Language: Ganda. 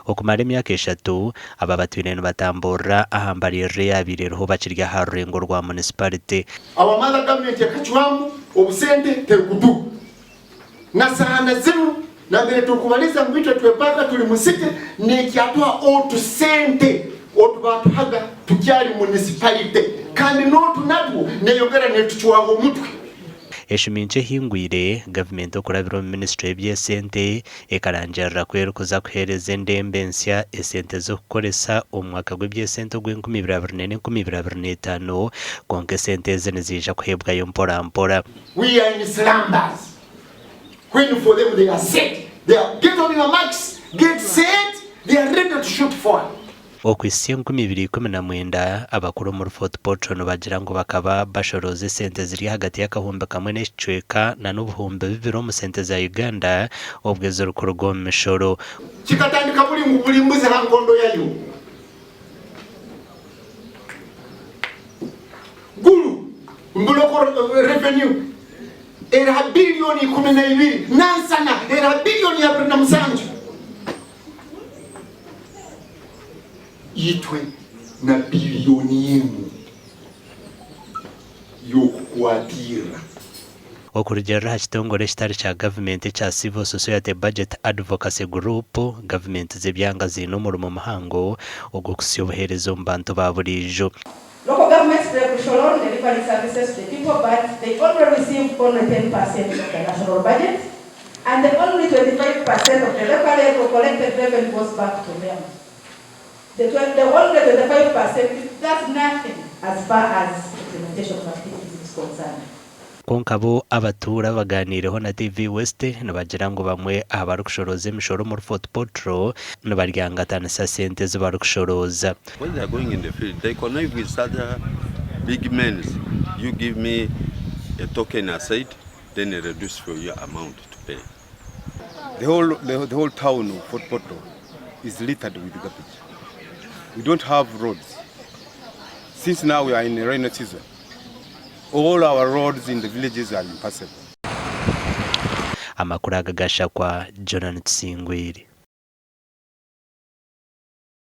okumara emyaka 3 aba batwine batambura ahambaliire abireho bakirya ha rurengo rwa municipality abamaza gavumenti yakachwamu obusente tekudu nasana zinu na mbere tukubaliza mwitwe twepaka tuli musite nekyatwa otusente otubatuhaga tukyali municipality kandi notu natu neyongera netuchwaho omutwe eshiminche hingwire gavumenti okurabira mu ministry y'ebyesente ekarangira kwerukuza kuhereza endembe nsya esente zokukoresa omwaka gw'ebyesente ogw'2024-2025 konka esente ezi nizija kuhebwayo mpora. We are in slumbers. When for them they are set, they are get on your marks, get set, they are ready to shoot for. Okwisiya 2019 abakuru mu Fort Portal bagira ngo bakaba bashoroze sente ziri hagati y'akahumbi kamwe n'icweka na n'ubuhumbi bibiri mu sente za Uganda obwezo rukurugo mu mishoro kikatandika buli mbuzi ha nkondo yayo gulu mbuloko revenue era bilioni 12 nansana era bilioni ya 27 yitwe na bilioni yemu yokukwatira okurugera hakitongore kitari kya gavumenti kya Civil Society Budget Advocacy Group gavumenti zebyanga zino mu muhango ogukusya obuheereza mu bantu ba bulijo. Local governments should only deliver services to the people, but they only receive only 10% of the national budget, and the only 25% of the local level collected revenue goes back to them. The only 25% does nothing as far as implementation of activities is concerned. Konkabo abatura baganireho na TV West nabagira ngo bamwe abari kushoroza emishoro mu Fort Portal nabaryangatana sa sente zibari kushoroza. When they are going in the field, they connect with other big men. You give me a token aside, then I reduce for your amount to pay. The whole town of Fort Portal is littered with garbage. We don't have roads. Since now we are in the rainy season, all our roads in the villages are impassable. Amakuru agagasha kwa Jonathan Singwiri.